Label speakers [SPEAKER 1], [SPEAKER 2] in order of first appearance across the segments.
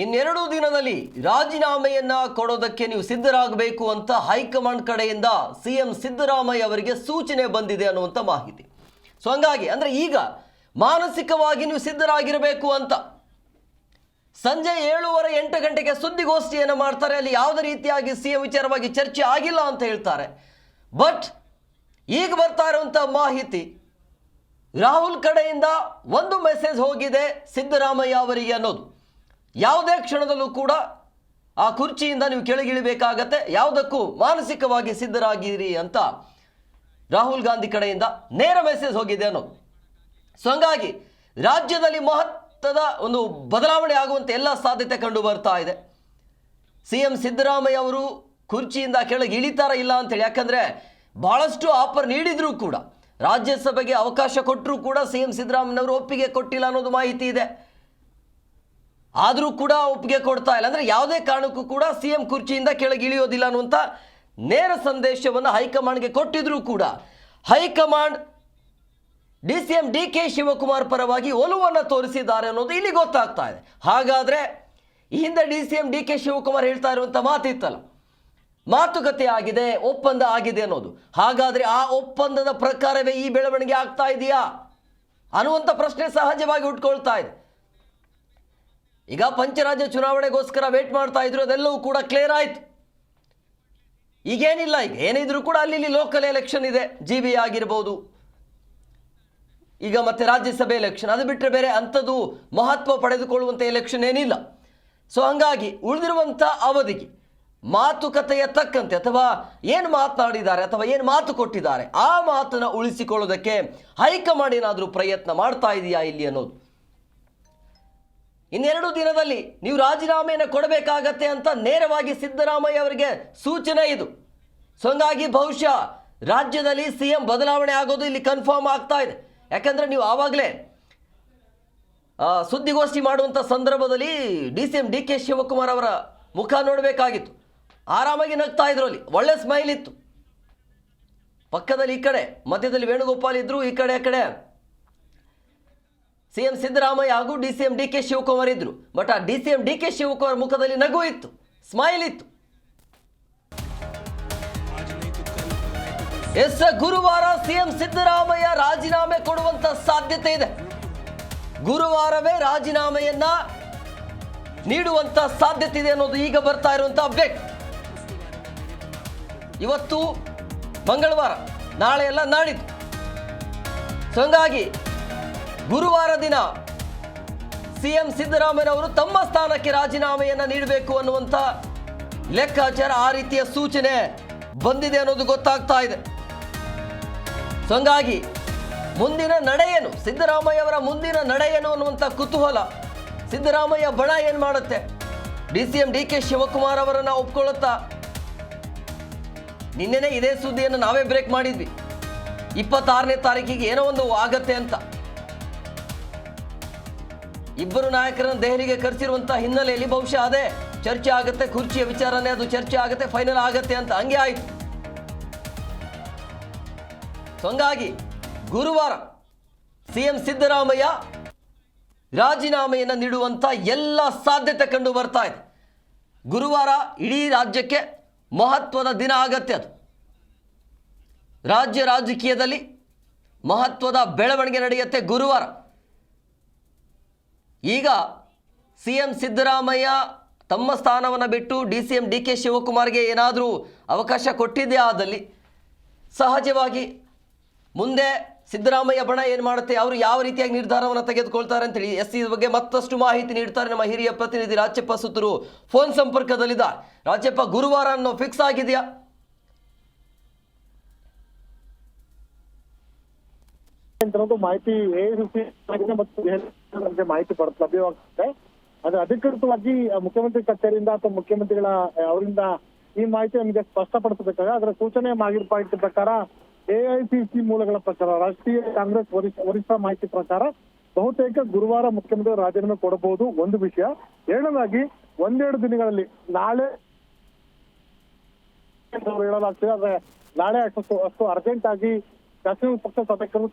[SPEAKER 1] ಇನ್ನೆರಡು ದಿನದಲ್ಲಿ ರಾಜೀನಾಮೆಯನ್ನ ಕೊಡೋದಕ್ಕೆ ನೀವು ಸಿದ್ಧರಾಗಬೇಕು ಅಂತ ಹೈಕಮಾಂಡ್ ಕಡೆಯಿಂದ ಸಿಎಂ ಸಿದ್ದರಾಮಯ್ಯ ಅವರಿಗೆ ಸೂಚನೆ ಬಂದಿದೆ ಅನ್ನುವಂಥ ಮಾಹಿತಿ. ಸೊ ಹಂಗಾಗಿ ಅಂದರೆ ಈಗ ಮಾನಸಿಕವಾಗಿ ನೀವು ಸಿದ್ಧರಾಗಿರಬೇಕು ಅಂತ ಸಂಜೆ 7:30 8 ಗಂಟೆಗೆ ಸುದ್ದಿಗೋಷ್ಠಿಯನ್ನು ಮಾಡ್ತಾರೆ. ಅಲ್ಲಿ ಯಾವುದೇ ರೀತಿಯಾಗಿ ಸಿಎಂ ವಿಚಾರವಾಗಿ ಚರ್ಚೆ ಆಗಿಲ್ಲ ಅಂತ ಹೇಳ್ತಾರೆ. ಬಟ್ ಈಗ ಬರ್ತಾ ಇರುವಂಥ ಮಾಹಿತಿ, ರಾಹುಲ್ ಕಡೆಯಿಂದ ಒಂದು ಮೆಸೇಜ್ ಹೋಗಿದೆ ಸಿದ್ದರಾಮಯ್ಯ ಅವರಿಗೆ ಅನ್ನೋದು. ಯಾವುದೇ ಕ್ಷಣದಲ್ಲೂ ಕೂಡ ಆ ಕುರ್ಚಿಯಿಂದ ನೀವು ಕೆಳಗಿಳಿಬೇಕಾಗತ್ತೆ, ಯಾವುದಕ್ಕೂ ಮಾನಸಿಕವಾಗಿ ಸಿದ್ಧರಾಗಿರಿ ಅಂತ ರಾಹುಲ್ ಗಾಂಧಿ ಕಡೆಯಿಂದ ನೇರ ಮೆಸೇಜ್ ಹೋಗಿದೆ ಅನ್ನೋದು. ಸೊ ಹಂಗಾಗಿ ರಾಜ್ಯದಲ್ಲಿ ಮಹತ್ವದ ಒಂದು ಬದಲಾವಣೆ ಆಗುವಂಥ ಎಲ್ಲ ಸಾಧ್ಯತೆ ಕಂಡು ಬರ್ತಾ ಇದೆ. ಸಿಎಂ ಸಿದ್ದರಾಮಯ್ಯ ಅವರು ಕುರ್ಚಿಯಿಂದ ಕೆಳಗೆ ಇಳಿತಾರ ಇಲ್ಲ ಅಂತೇಳಿ, ಯಾಕಂದರೆ ಭಾಳಷ್ಟು ಆಫರ್ ನೀಡಿದರೂ ಕೂಡ ರಾಜ್ಯಸಭೆಗೆ ಅವಕಾಶ ಕೊಟ್ಟರೂ ಕೂಡ ಸಿಎಂ ಸಿದ್ದರಾಮಯ್ಯನವರು ಒಪ್ಪಿಗೆ ಕೊಟ್ಟಿಲ್ಲ ಅನ್ನೋದು ಮಾಹಿತಿ ಇದೆ. ಆದರೂ ಕೂಡ ಒಪ್ಪಿಗೆ ಕೊಡ್ತಾ ಇಲ್ಲ, ಅಂದರೆ ಯಾವುದೇ ಕಾರಣಕ್ಕೂ ಕೂಡ ಸಿಎಂ ಕುರ್ಚಿಯಿಂದ ಕೆಳಗೆ ಇಳಿಯೋದಿಲ್ಲ ಅನ್ನುವಂಥ ನೇರ ಸಂದೇಶವನ್ನು ಹೈಕಮಾಂಡ್ಗೆ ಕೊಟ್ಟಿದ್ರೂ ಕೂಡ ಹೈಕಮಾಂಡ್ ಸಿಎಂ ಡಿ.ಕೆ. ಶಿವಕುಮಾರ್ ಪರವಾಗಿ ಒಲವನ್ನು ತೋರಿಸಿದ್ದಾರೆ ಅನ್ನೋದು ಇಲ್ಲಿ ಗೊತ್ತಾಗ್ತಾ ಇದೆ. ಹಾಗಾದರೆ ಈ ಹಿಂದೆ ಸಿಎಂ ಡಿ.ಕೆ. ಶಿವಕುಮಾರ್ ಹೇಳ್ತಾ ಇರುವಂಥ ಮಾತಿತ್ತಲ್ಲ, ಮಾತುಕತೆ ಆಗಿದೆ, ಒಪ್ಪಂದ ಆಗಿದೆ ಅನ್ನೋದು. ಹಾಗಾದರೆ ಆ ಒಪ್ಪಂದದ ಪ್ರಕಾರವೇ ಈ ಬೆಳವಣಿಗೆ ಆಗ್ತಾ ಇದೆಯಾ ಅನ್ನುವಂಥ ಪ್ರಶ್ನೆ ಸಹಜವಾಗಿ ಹುಟ್ಕೊಳ್ತಾ ಇದೆ. ಈಗ ಪಂಚರಾಜ್ಯ ಚುನಾವಣೆಗೋಸ್ಕರ ವೇಟ್ ಮಾಡ್ತಾ ಇದ್ರು, ಅದೆಲ್ಲವೂ ಕೂಡ ಕ್ಲಿಯರ್ ಆಯಿತು. ಈಗೇನಿಲ್ಲ, ಈಗ ಏನಿದ್ರು ಕೂಡ ಅಲ್ಲಿ ಲೋಕಲ್ ಎಲೆಕ್ಷನ್ ಇದೆ, GB ಆಗಿರ್ಬೋದು, ಈಗ ಮತ್ತೆ ರಾಜ್ಯಸಭೆ ಎಲೆಕ್ಷನ್, ಅದು ಬಿಟ್ಟರೆ ಬೇರೆ ಅಂಥದ್ದು ಮಹತ್ವ ಪಡೆದುಕೊಳ್ಳುವಂಥ ಎಲೆಕ್ಷನ್ ಏನಿಲ್ಲ. ಸೊ ಹಂಗಾಗಿ ಉಳಿದಿರುವಂಥ ಅವಧಿಗೆ ಮಾತುಕತೆಯ ತಕ್ಕಂತೆ ಅಥವಾ ಏನು ಮಾತನಾಡಿದ್ದಾರೆ ಅಥವಾ ಏನು ಮಾತು ಕೊಟ್ಟಿದ್ದಾರೆ ಆ ಮಾತನ್ನು ಉಳಿಸಿಕೊಳ್ಳೋದಕ್ಕೆ ಹೈಕಮಾಂಡ್ ಏನಾದರೂ ಪ್ರಯತ್ನ ಮಾಡ್ತಾ ಇದೆಯಾ ಇಲ್ಲಿ ಅನ್ನೋದು. ಇನ್ನೆರಡು ದಿನದಲ್ಲಿ ನೀವು ರಾಜೀನಾಮೆಯನ್ನು ಕೊಡಬೇಕಾಗತ್ತೆ ಅಂತ ನೇರವಾಗಿ ಸಿದ್ದರಾಮಯ್ಯ ಅವರಿಗೆ ಸೂಚನೆ ಇದು. ಸೊ ಹಂಗಾಗಿ ಬಹುಶಃ ರಾಜ್ಯದಲ್ಲಿ ಸಿಎಂ ಬದಲಾವಣೆ ಆಗೋದು ಇಲ್ಲಿ ಕನ್ಫರ್ಮ್ ಆಗ್ತಾ ಇದೆ. ಯಾಕಂದರೆ ನೀವು ಆವಾಗಲೇ ಸುದ್ದಿಗೋಷ್ಠಿ ಮಾಡುವಂಥ ಸಂದರ್ಭದಲ್ಲಿ ಸಿಎಂ ಡಿ.ಕೆ. ಶಿವಕುಮಾರ್ ಅವರ ಮುಖ ನೋಡಬೇಕಾಗಿತ್ತು. ಆರಾಮಾಗಿ ನಗ್ತಾ ಇದ್ರು, ಅಲ್ಲಿ ಒಳ್ಳೆ ಸ್ಮೈಲ್ ಇತ್ತು. ಪಕ್ಕದಲ್ಲಿ ಈ ಕಡೆ ಮಧ್ಯದಲ್ಲಿ ವೇಣುಗೋಪಾಲ್ ಇದ್ರು, ಈ ಕಡೆ ಸಿಎಂ ಸಿದ್ದರಾಮಯ್ಯ ಹಾಗೂ ಸಿಎಂ ಡಿ.ಕೆ. ಶಿವಕುಮಾರ್ ಇದ್ರು. ಬಟ್ ಆ ಸಿಎಂ ಡಿ.ಕೆ. ಶಿವಕುಮಾರ್ ಮುಖದಲ್ಲಿ ನಗು ಇತ್ತು, ಸ್ಮೈಲ್ ಇತ್ತು. ಗುರುವಾರ ಸಿಎಂ ಸಿದ್ದರಾಮಯ್ಯ ರಾಜೀನಾಮೆ ಕೊಡುವಂತ ಸಾಧ್ಯತೆ ಇದೆ. ಗುರುವಾರವೇ ರಾಜೀನಾಮೆಯನ್ನ ನೀಡುವಂತ ಸಾಧ್ಯತೆ ಇದೆ ಅನ್ನೋದು ಈಗ ಬರ್ತಾ ಇರುವಂತ ಅಪ್ಡೇಟ್. ಇವತ್ತು ಮಂಗಳವಾರ, ನಾಳೆ ಎಲ್ಲ ನಾಡಿದ್ದು. ಸೊ ಹಂಗಾಗಿ ಗುರುವಾರ ದಿನ ಸಿಎಂ ಸಿದ್ದರಾಮಯ್ಯನವರು ತಮ್ಮ ಸ್ಥಾನಕ್ಕೆ ರಾಜೀನಾಮೆಯನ್ನ ನೀಡಬೇಕು ಅನ್ನುವಂಥ ಲೆಕ್ಕಾಚಾರ, ಆ ರೀತಿಯ ಸೂಚನೆ ಬಂದಿದೆ ಅನ್ನೋದು ಗೊತ್ತಾಗ್ತಾ ಇದೆ. ಸೊ ಹಂಗಾಗಿ ಮುಂದಿನ ನಡೆ ಏನು, ಸಿದ್ದರಾಮಯ್ಯ ಅವರ ಮುಂದಿನ ನಡೆ ಏನು ಅನ್ನುವಂಥ ಕುತೂಹಲ. ಸಿದ್ದರಾಮಯ್ಯ ಬಣ ಏನು ಮಾಡುತ್ತೆ, ಸಿಎಂ ಡಿ.ಕೆ. ಶಿವಕುಮಾರ್ ಅವರನ್ನು ಒಪ್ಕೊಳ್ಳುತ್ತಾ? ನಿನ್ನೆನೇ ಇದೇ ಸುದ್ದಿಯನ್ನು ನಾವೇ ಬ್ರೇಕ್ ಮಾಡಿದ್ವಿ, 26ನೇ ತಾರೀಕಿಗೆ ಏನೋ ಒಂದು ಆಗತ್ತೆ ಅಂತ. ಇಬ್ಬರು ನಾಯಕರನ್ನು ದೆಹಲಿಗೆ ಕರೆಸಿರುವಂಥ ಹಿನ್ನೆಲೆಯಲ್ಲಿ ಬಹುಶಃ ಅದೇ ಚರ್ಚೆ ಆಗುತ್ತೆ, ಕುರ್ಚಿಯ ವಿಚಾರನೇ ಅದು ಚರ್ಚೆ ಆಗುತ್ತೆ, ಫೈನಲ್ ಆಗುತ್ತೆ ಅಂತ. ಹಂಗೆ ಆಯಿತು. ಹಂಗಾಗಿ ಗುರುವಾರ ಸಿಎಂ ಸಿದ್ದರಾಮಯ್ಯ ರಾಜೀನಾಮೆಯನ್ನು ನೀಡುವಂಥ ಎಲ್ಲ ಸಾಧ್ಯತೆ ಕಂಡು ಬರ್ತಾ ಇದೆ. ಗುರುವಾರ ಇಡೀ ರಾಜ್ಯಕ್ಕೆ ಮಹತ್ವದ ದಿನ ಆಗತ್ತೆ. ಅದು ರಾಜ್ಯ ರಾಜಕೀಯದಲ್ಲಿ ಮಹತ್ವದ ಬೆಳವಣಿಗೆ ನಡೆಯುತ್ತೆ ಗುರುವಾರ. ಈಗ ಸಿಎಂ ಸಿದ್ದರಾಮಯ್ಯ ತಮ್ಮ ಸ್ಥಾನವನ್ನು ಬಿಟ್ಟು ಸಿಎಂ ಡಿ.ಕೆ. ಶಿವಕುಮಾರ್ಗೆ ಏನಾದರೂ ಅವಕಾಶ ಕೊಟ್ಟಿದ್ದೇ ಆದಲ್ಲಿ ಸಹಜವಾಗಿ ಮುಂದೆ ಸಿದ್ದರಾಮಯ್ಯ ಬಣ ಏನು ಮಾಡುತ್ತೆ, ಅವರು ಯಾವ ರೀತಿಯಾಗಿ ನಿರ್ಧಾರವನ್ನು ತೆಗೆದುಕೊಳ್ತಾರೆ ಅಂತೇಳಿ ಈ ಬಗ್ಗೆ ಮತ್ತಷ್ಟು ಮಾಹಿತಿ ನೀಡ್ತಾರೆ ನಮ್ಮ ಹಿರಿಯ ಪ್ರತಿನಿಧಿ ರಾಜಪ್ಪ ಸುತ್ತೂರು ಫೋನ್ ಸಂಪರ್ಕದಲ್ಲಿದ್ದಾರೆ. ರಾಜಪ್ಪ, ಗುರುವಾರ ಅನ್ನೋ ಫಿಕ್ಸ್ ಆಗಿದೆಯಾ?
[SPEAKER 2] ಮಾಹಿತಿ ಮತ್ತು ಮಾಹಿತಿ ಲಭ್ಯವಾಗ್ತದೆ. ಅದು ಅಧಿಕೃತವಾಗಿ ಮುಖ್ಯಮಂತ್ರಿ ಕಚೇರಿಯಿಂದ ಅಥವಾ ಮುಖ್ಯಮಂತ್ರಿಗಳ ಅವರಿಂದ ಈ ಮಾಹಿತಿ ನಮಗೆ ಸ್ಪಷ್ಟಪಡಿಸಬೇಕಾಗ ಅದರ ಸೂಚನೆ ಮಾಹಿತಿ ಪ್ರಕಾರ ಎಐಸಿಸಿ ಮೂಲಗಳ ಪ್ರಕಾರ, ರಾಷ್ಟ್ರೀಯ ಕಾಂಗ್ರೆಸ್ ವರಿಷ್ಠ ಮಾಹಿತಿ ಪ್ರಕಾರ ಬಹುತೇಕ ಗುರುವಾರ ಮುಖ್ಯಮಂತ್ರಿ ರಾಜೀನಾಮೆ ಕೊಡಬಹುದು ಒಂದು ವಿಷಯ. ಎರಡನೇದಾಗಿ ಒಂದೆರಡು ದಿನಗಳಲ್ಲಿ ನಾಳೆ ಹೇಳಲಾಗ್ತದೆ. ಆದ್ರೆ ನಾಳೆ ಅಷ್ಟು ಅರ್ಜೆಂಟ್ ಆಗಿ ಶಾಸಕ ಪಕ್ಷ ಸದಸ್ಯರು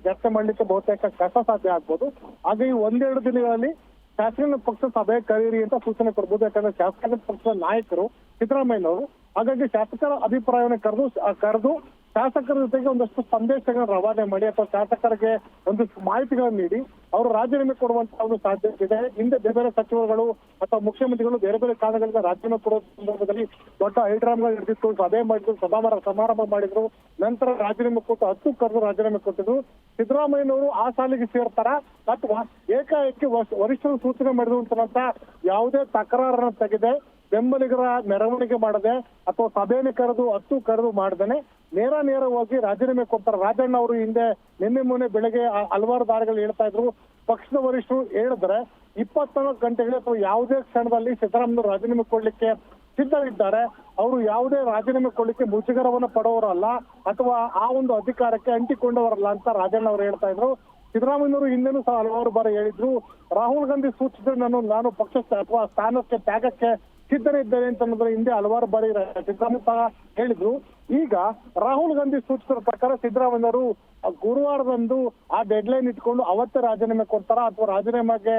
[SPEAKER 2] ಚರ್ಚೆ ಮಾಡ್ಲಿಕ್ಕೆ ಬಹುತೇಕ ಕಷ್ಟ ಸಾಧ್ಯ ಆಗ್ಬೋದು. ಹಾಗೆ ಈ ಒಂದೆರಡು ದಿನಗಳಲ್ಲಿ ಶಾಸಕಾಂಗ ಪಕ್ಷ ಸಭೆ ಕರೀರಿ ಅಂತ ಸೂಚನೆ ಕೊಡ್ಬೋದು. ಯಾಕಂದ್ರೆ ಶಾಸಕಾಂಗ ಪಕ್ಷದ ನಾಯಕರು ಸಿದ್ದರಾಮಯ್ಯನವರು, ಹಾಗಾಗಿ ಶಾಸಕರ ಅಭಿಪ್ರಾಯವನ್ನು ಕರೆದು ಶಾಸಕರ ಜೊತೆಗೆ ಒಂದಷ್ಟು ಸಂದೇಶಗಳನ್ನು ರವಾನೆ ಮಾಡಿ ಅಥವಾ ಶಾಸಕರಿಗೆ ಒಂದಷ್ಟು ಮಾಹಿತಿಗಳನ್ನು ನೀಡಿ ಅವರು ರಾಜೀನಾಮೆ ಕೊಡುವಂತಹ ಒಂದು ಸಾಧ್ಯತೆ ಇದೆ. ಹಿಂದೆ ಬೇರೆ ಬೇರೆ ಸಚಿವರುಗಳು ಅಥವಾ ಮುಖ್ಯಮಂತ್ರಿಗಳು ಬೇರೆ ಬೇರೆ ಕಾರಣಗಳಿಂದ ರಾಜೀನಾಮೆ ಕೊಡುವ ಸಂದರ್ಭದಲ್ಲಿ ದೊಡ್ಡ ಹೈಡ್ರಾಮ್ಗಳು ನಡೆದಿತ್ತು, ಸಭೆ ಮಾಡಿದ್ರು, ಸಮಾರಂಭ ಮಾಡಿದ್ರು, ನಂತರ ರಾಜೀನಾಮೆ ಕೊಟ್ಟು 10 ಕರೆದು ರಾಜೀನಾಮೆ ಕೊಟ್ಟಿದ್ರು. ಸಿದ್ದರಾಮಯ್ಯನವರು ಆ ಸಾಲಿಗೆ ಸೇರ್ತಾರ ಅಥವಾ ಏಕಾಏಕಿ ವರಿಷ್ಠರು ಸೂಚನೆ ಮಾಡಿರುವಂತ ಯಾವುದೇ ತಕರಾರನ್ನು ತೆಗೆದೆ ಬೆಂಬಲಿಗರ ಮೆರವಣಿಗೆ ಮಾಡದೆ ಅಥವಾ ಸಭೆಯನ್ನು ಕರೆದು ಮಾಡದೇನೆ ನೇರವಾಗಿ ರಾಜೀನಾಮೆ ಕೊಡ್ತಾರೆ. ರಾಜಣ್ಣ ಅವರು ಹಿಂದೆ ನಿನ್ನೆ ಮೊನ್ನೆ ಬೆಳಗ್ಗೆ ಹಲವಾರು ದಾರಿಗಳು ಹೇಳ್ತಾ ಇದ್ರು, ಪಕ್ಷದ ವರಿಷ್ಠರು ಹೇಳಿದ್ರೆ 24 ಗಂಟೆಗಳು ಅಥವಾ ಯಾವುದೇ ಕ್ಷಣದಲ್ಲಿ ಸಿದ್ದರಾಮಯ್ಯ ರಾಜೀನಾಮೆ ಕೊಡ್ಲಿಕ್ಕೆ ಸಿದ್ಧರಿದ್ದಾರೆ. ಅವರು ಯಾವುದೇ ರಾಜೀನಾಮೆ ಕೊಡ್ಲಿಕ್ಕೆ ಮುಜುಗರವನ್ನು ಪಡುವವರಲ್ಲ ಅಥವಾ ಆ ಒಂದು ಅಧಿಕಾರಕ್ಕೆ ಅಂಟಿಕೊಂಡವರಲ್ಲ ಅಂತ ರಾಜಣ್ಣ ಅವರು ಹೇಳ್ತಾ ಇದ್ರು. ಸಿದ್ದರಾಮಯ್ಯನವರು ಹಿಂದೆನೂ ಸಹ ಹಲವಾರು ಬಾರಿ ಹೇಳಿದ್ರು, ರಾಹುಲ್ ಗಾಂಧಿ ಸೂಚಿಸಿದ್ರೆ ನಾನು ಪಕ್ಷ ಅಥವಾ ಸ್ಥಾನಕ್ಕೆ ತ್ಯಾಗಕ್ಕೆ ಸಿದ್ಧರಿದ್ದೇನೆ ಅಂತ ಅನ್ನೋದ್ರ ಹಿಂದೆ ಹಲವಾರು ಬಾರಿ ಸಿದ್ದರಾಮಯ್ಯ ಸಹ ಹೇಳಿದ್ರು. ಈಗ ರಾಹುಲ್ ಗಾಂಧಿ ಸೂಚಿಸಿದ ಪ್ರಕಾರ ಸಿದ್ದರಾಮಯ್ಯವರು ಗುರುವಾರದಂದು ಆ ಡೆಡ್ ಲೈನ್ ಇಟ್ಕೊಂಡು ಅವತ್ತೇ ರಾಜೀನಾಮೆ ಕೊಡ್ತಾರ ಅಥವಾ ರಾಜೀನಾಮೆಗೆ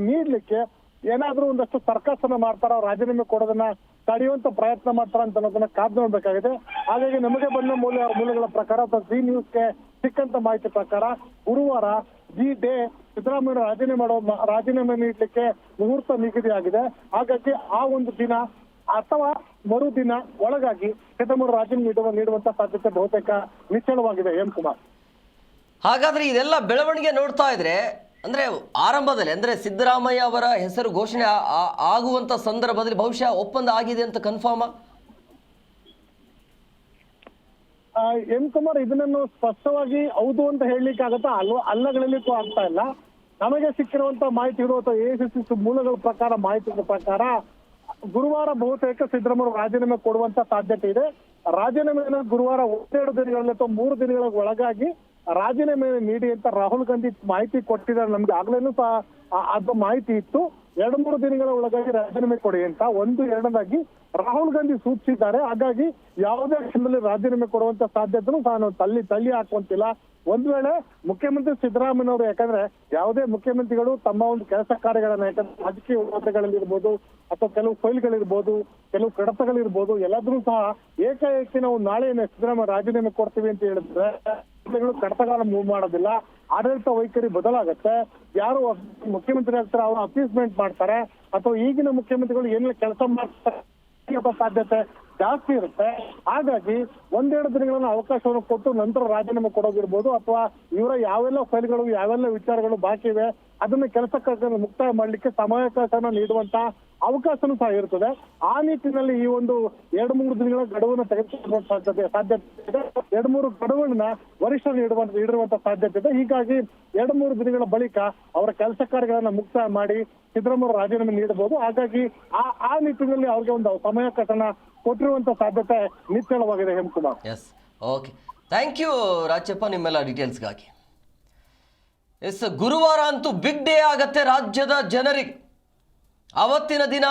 [SPEAKER 2] ನೀಡ್ಲಿಕ್ಕೆ ಏನಾದ್ರೂ ಒಂದಷ್ಟು ಸರ್ಕಸ್ ಅನ್ನ ಮಾಡ್ತಾರ, ರಾಜೀನಾಮೆ ಕೊಡೋದನ್ನ ತಡೆಯುವಂತ ಪ್ರಯತ್ನ ಮಾಡ್ತಾರ ಅಂತ ಅನ್ನೋದನ್ನ ಕಾದು ನೋಡ್ಬೇಕಾಗಿದೆ. ಹಾಗಾಗಿ ನಮಗೆ ಬಂದ ಮೂಲಗಳ ಪ್ರಕಾರ ಅಥವಾ ಜಿ ನ್ಯೂಸ್ಗೆ ಸಿಕ್ಕಂತ ಮಾಹಿತಿ ಪ್ರಕಾರ ಗುರುವಾರ ಡೇ ಸಿದ್ದರಾಮಯ್ಯ ರಾಜೀನಾಮೆ ನೀಡಲಿಕ್ಕೆ ಮುಹೂರ್ತ ನಿಗದಿಯಾಗಿದೆ. ಹಾಗಾಗಿ ಆ ಒಂದು ದಿನ ಅಥವಾ ಮರುದಿನ ಒಳಗಾಗಿ ಸಿದ್ದರಾಮಯ್ಯ ರಾಜೀನಾಮೆ ನೀಡುವಂತ ಸಾಧ್ಯತೆ ಬಹುತೇಕ ನಿಶ್ಚಳವಾಗಿದೆ. ಎಂ ಕುಮಾರ್,
[SPEAKER 1] ಹಾಗಾದ್ರೆ ಇದೆಲ್ಲ ಬೆಳವಣಿಗೆ ನೋಡ್ತಾ ಇದ್ರೆ ಅಂದ್ರೆ ಆರಂಭದಲ್ಲಿ ಅಂದ್ರೆ ಸಿದ್ದರಾಮಯ್ಯ ಅವರ ಹೆಸರು ಘೋಷಣೆ ಆಗುವಂತ ಸಂದರ್ಭದಲ್ಲಿ ಬಹುಶಃ ಒಪ್ಪಂದ ಆಗಿದೆ ಅಂತ ಕನ್ಫರ್ಮ್?
[SPEAKER 2] ಎಂ ಕುಮಾರ್, ಇದನ್ನು ಸ್ಪಷ್ಟವಾಗಿ ಹೌದು ಅಂತ ಹೇಳಲಿಕ್ಕೆ ಆಗತ್ತಾ ಅಲ್ಲಗಳಲ್ಲಿಗೂ ಆಗ್ತಾ ಇಲ್ಲ. ನಮಗೆ ಸಿಕ್ಕಿರುವಂತ ಮಾಹಿತಿಗಳು ಅಥವಾ ಎಐಸಿಸಿ ಮೂಲಗಳ ಪ್ರಕಾರ ಮಾಹಿತಿ ಪ್ರಕಾರ ಗುರುವಾರ ಬಹುತೇಕ ಸಿದ್ದರಾಮಯ್ಯ ರಾಜೀನಾಮೆ ಕೊಡುವಂತ ಸಾಧ್ಯತೆ ಇದೆ. ರಾಜೀನಾಮೆಯನ್ನು ಗುರುವಾರ 1-2 ದಿನಗಳಲ್ಲಿ ಅಥವಾ 3 ದಿನಗಳ ಒಳಗಾಗಿ ರಾಜೀನಾಮೆ ನೀಡಿ ಅಂತ ರಾಹುಲ್ ಗಾಂಧಿ ಮಾಹಿತಿ ಕೊಟ್ಟಿದ್ದಾರೆ. ನಮ್ಗೆ ಆಗ್ಲೇನು ಸಹ ಅದು ಮಾಹಿತಿ ಇತ್ತು. 2-3 ದಿನಗಳ ಒಳಗಾಗಿ ರಾಜೀನಾಮೆ ಕೊಡಿ ಅಂತ 1-2 ರಾಹುಲ್ ಗಾಂಧಿ ಸೂಚಿಸಿದ್ದಾರೆ. ಹಾಗಾಗಿ ಯಾವುದೇ ಕ್ಷಣದಲ್ಲಿ ರಾಜೀನಾಮೆ ಕೊಡುವಂತ ಸಾಧ್ಯತೆನೂ ಸಹ ನಾವು ತಳ್ಳಿ ಹಾಕುವಂತಿಲ್ಲ. ಒಂದ್ ವೇಳೆ ಮುಖ್ಯಮಂತ್ರಿ ಸಿದ್ದರಾಮಯ್ಯನವರು, ಯಾಕಂದ್ರೆ ಯಾವುದೇ ಮುಖ್ಯಮಂತ್ರಿಗಳು ತಮ್ಮ ಒಂದು ಕೆಲಸ ಕಾರ್ಯಗಳನ್ನ, ಯಾಕಂದ್ರೆ ರಾಜಕೀಯ ಹೋರಾಟಗಳಲ್ಲಿರ್ಬೋದು ಅಥವಾ ಕೆಲವು ಫೈಲ್ಗಳಿರ್ಬೋದು, ಕೆಲವು ಕಡತಗಳಿರ್ಬೋದು, ಎಲ್ಲಾದ್ರೂ ಸಹ ಏಕಾಏಕಿ ನಾವು ನಾಳೆ ಸಿದ್ದರಾಮಯ್ಯ ರಾಜೀನಾಮೆ ಕೊಡ್ತೀವಿ ಅಂತ ಹೇಳಿದ್ರೆ ಕಡತಗಳನ್ನ ಮೂವ್ ಮಾಡೋದಿಲ್ಲ. ಆಡಳಿತ ವೈಖರಿ ಬದಲಾಗತ್ತೆ. ಯಾರು ಮುಖ್ಯಮಂತ್ರಿ ಆಗ್ತಾರೆ ಅವರು ಅಪೀಸ್ಮೆಂಟ್ ಮಾಡ್ತಾರೆ ಅಥವಾ ಈಗಿನ ಮುಖ್ಯಮಂತ್ರಿಗಳು ಏನೆಲ್ಲ ಕೆಲಸ ಮಾಡ್ತಾರೆ ಸಾಧ್ಯತೆ ಜಾಸ್ತಿ ಇರುತ್ತೆ. ಹಾಗಾಗಿ 1-2 ದಿನಗಳನ್ನ ಅವಕಾಶವನ್ನು ಕೊಟ್ಟು ನಂತರ ರಾಜೀನಾಮೆ ಕೊಡೋದಿರ್ಬೋದು ಅಥವಾ ಇವರ ಯಾವೆಲ್ಲ ಫೈಲ್ಗಳು ಯಾವೆಲ್ಲ ವಿಚಾರಗಳು ಬಾಕಿ ಇವೆ ಅದನ್ನ ಕೆಲಸಕ್ಕೆ ಮುಕ್ತಾಯ ಮಾಡ್ಲಿಕ್ಕೆ ಸಮಯಾವಕಾಶನ ನೀಡುವಂತ ಅವಕಾಶನೂ ಸಹ ಇರ್ತದೆ. ಆ ನಿಟ್ಟಿನಲ್ಲಿ ಈ ಒಂದು 2-3 ದಿನಗಳ ಗಡುವನ್ನು ತೆಗೆದುಕೊಳ್ಳುವ ಸಾಧ್ಯತೆ ಇದೆ. 2-3 ಗಡುವನ್ನ ವರಿಷ್ಠರು ನೀಡಿರುವಂತ ಸಾಧ್ಯತೆ ಇದೆ. ಹೀಗಾಗಿ 2-3 ದಿನಗಳ ಬಳಿಕ ಅವರ ಕೆಲಸ ಕಾರ್ಯಗಳನ್ನ ಮುಕ್ತಾಯ ಮಾಡಿ ಸಿದ್ದರಾಮಯ್ಯ ರಾಜೀನಾಮೆ ನೀಡಬಹುದು. ಹಾಗಾಗಿ ಆ ನಿಟ್ಟಿನಲ್ಲಿ ಅವ್ರಿಗೆ ಒಂದು ಸಮಯಾವಕಾಶನ ಕೊಟ್ಟಿರುವಂತ ಸಾಧ್ಯತೆ ನಿಶ್ಚಳವಾಗಿದೆ. Hemakumar,
[SPEAKER 1] yes, okay, thank you Rajappa ನಿಮ್ಮೆಲ್ಲ ಡೀಟೇಲ್ಸ್ಗಾಗಿ. ಎಸ್, ಗುರುವಾರ ಅಂತೂ ಬಿಗ್ ಡೇ ಆಗತ್ತೆ ರಾಜ್ಯದ ಜನರಿಗೆ. ಅವತ್ತಿನ ದಿನ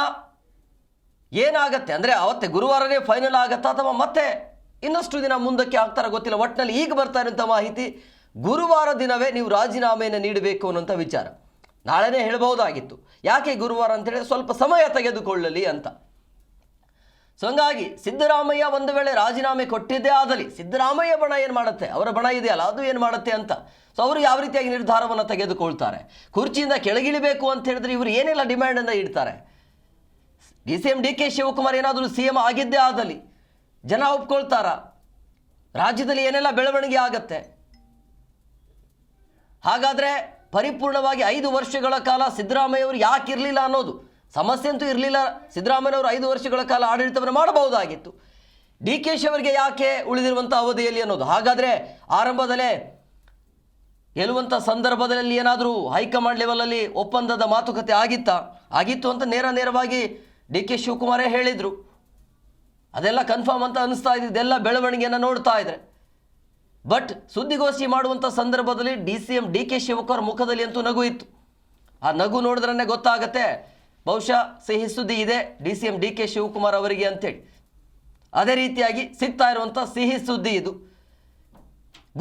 [SPEAKER 1] ಏನಾಗತ್ತೆ ಅಂದರೆ ಅವತ್ತೇ ಗುರುವಾರನೇ ಫೈನಲ್ ಆಗತ್ತಾ ಅಥವಾ ಮತ್ತೆ ಇನ್ನಷ್ಟು ದಿನ ಮುಂದಕ್ಕೆ ಆಗ್ತಾರ ಗೊತ್ತಿಲ್ಲ. ಒಟ್ಟಿನಲ್ಲಿ ಈಗ ಬರ್ತಾ ಇರೋಂಥ ಮಾಹಿತಿ ಗುರುವಾರ ದಿನವೇ ನೀವು ರಾಜೀನಾಮೆಯನ್ನು ನೀಡಬೇಕು ಅನ್ನೋಂಥ ವಿಚಾರ. ನಾಳೆನೇ ಹೇಳಬಹುದಾಗಿತ್ತು. ಯಾಕೆ ಗುರುವಾರ ಅಂತ ಹೇಳಿದ್ರೆ ಸ್ವಲ್ಪ ಸಮಯ ತೆಗೆದುಕೊಳ್ಳಲಿ ಅಂತ. ಸೊ ಹಂಗಾಗಿ ಸಿದ್ದರಾಮಯ್ಯ ಒಂದು ವೇಳೆ ರಾಜೀನಾಮೆ ಕೊಟ್ಟಿದ್ದೇ ಆದಲ್ಲಿ ಸಿದ್ದರಾಮಯ್ಯ ಬಣ ಏನು ಮಾಡುತ್ತೆ, ಅವರ ಬಣ ಇದೆಯಲ್ಲ ಅದು ಏನು ಮಾಡುತ್ತೆ ಅಂತ. ಸೊ ಅವರು ಯಾವ ರೀತಿಯಾಗಿ ನಿರ್ಧಾರವನ್ನು ತೆಗೆದುಕೊಳ್ತಾರೆ, ಕುರ್ಚಿಯಿಂದ ಕೆಳಗಿಳಿಬೇಕು ಅಂತ ಹೇಳಿದ್ರೆ ಇವರು ಏನೆಲ್ಲ ಡಿಮ್ಯಾಂಡನ್ನು ಇಡ್ತಾರೆ. DCM DK ಶಿವಕುಮಾರ್ ಏನಾದರೂ CM ಆಗಿದ್ದೇ ಆದಲ್ಲಿ ಜನ ಒಪ್ಕೊಳ್ತಾರ? ರಾಜ್ಯದಲ್ಲಿ ಏನೆಲ್ಲ ಬೆಳವಣಿಗೆ ಆಗತ್ತೆ? ಹಾಗಾದರೆ ಪರಿಪೂರ್ಣವಾಗಿ 5 ವರ್ಷಗಳ ಕಾಲ ಸಿದ್ದರಾಮಯ್ಯವರು ಯಾಕೆ ಇರಲಿಲ್ಲ ಅನ್ನೋದು ಸಮಸ್ಯೆ ಅಂತೂ ಇರಲಿಲ್ಲ. ಸಿದ್ದರಾಮಯ್ಯವರು 5 ವರ್ಷಗಳ ಕಾಲ ಆಡಳಿತವನ್ನು ಮಾಡಬಹುದಾಗಿತ್ತು. DK ಅವರಿಗೆ ಯಾಕೆ ಉಳಿದಿರುವಂಥ ಅವಧಿಯಲ್ಲಿ ಅನ್ನೋದು. ಹಾಗಾದರೆ ಆರಂಭದಲ್ಲೇ ಗೆಲ್ಲುವಂಥ ಸಂದರ್ಭದಲ್ಲಿ ಏನಾದರೂ ಹೈಕಮಾಂಡ್ ಲೆವೆಲಲ್ಲಿ ಒಪ್ಪಂದದ ಮಾತುಕತೆ ಆಗಿತ್ತು ಅಂತ ನೇರವಾಗಿ DK ಶಿವಕುಮಾರೇ ಹೇಳಿದರು. ಅದೆಲ್ಲ ಕನ್ಫರ್ಮ್ ಅಂತ ಅನಿಸ್ತಾ ಇದೆ ಇದೆಲ್ಲ ಬೆಳವಣಿಗೆಯನ್ನು ನೋಡ್ತಾ ಇದ್ರೆ. ಬಟ್ ಸುದ್ದಿಗೋಷ್ಠಿ ಮಾಡುವಂಥ ಸಂದರ್ಭದಲ್ಲಿ DCM DK ಶಿವಕುಮಾರ್ ಮುಖದಲ್ಲಿ ಅಂತೂ ನಗು ಇತ್ತು. ಆ ನಗು ನೋಡಿದ್ರೇ ಗೊತ್ತಾಗತ್ತೆ ಬಹುಶಃ ಸಿಹಿ ಸುದ್ದಿ ಇದೆ DCM DK ಶಿವಕುಮಾರ್ ಅವರಿಗೆ ಅಂತೇಳಿ. ಅದೇ ರೀತಿಯಾಗಿ ಸಿಗ್ತಾ ಇರುವಂಥ ಸಿಹಿ ಸುದ್ದಿ ಇದು.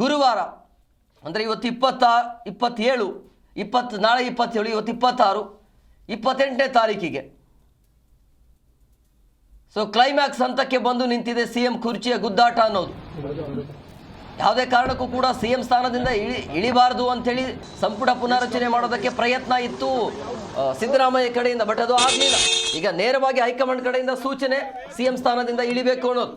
[SPEAKER 1] ಗುರುವಾರ ಅಂದರೆ ಇವತ್ತು 27, ನಾಳೆ 27, ಇವತ್ತು 26 28ನೇ ತಾರೀಕಿಗೆ. ಸೊ ಕ್ಲೈಮ್ಯಾಕ್ಸ್ ಹಂತಕ್ಕೆ ಬಂದು ನಿಂತಿದೆ ಸಿಎಂ ಕುರ್ಚಿಯ ಗುದ್ದಾಟ ಅನ್ನೋದು. ಯಾವುದೇ ಕಾರಣಕ್ಕೂ ಕೂಡ ಸಿಎಂ ಸ್ಥಾನದಿಂದ ಇಳಿಬಾರದು ಅಂತೇಳಿ ಸಂಪುಟ ಪುನಾರಚನೆ ಮಾಡೋದಕ್ಕೆ ಪ್ರಯತ್ನ ಇತ್ತು ಸಿದ್ದರಾಮಯ್ಯ ಕಡೆಯಿಂದ, ಬಟ್ ಅದು ಆಗಲಿಲ್ಲ. ಈಗ ನೇರವಾಗಿ ಹೈಕಮಾಂಡ್ ಕಡೆಯಿಂದ ಸೂಚನೆ ಸಿಎಂ ಸ್ಥಾನದಿಂದ ಇಳಿಬೇಕು ಅನ್ನೋದು.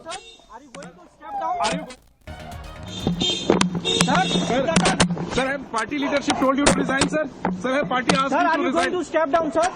[SPEAKER 3] Sir, have party leadership told you to resign, sir? Sir, have party asked you to resign? Sir, are you going to step down, sir?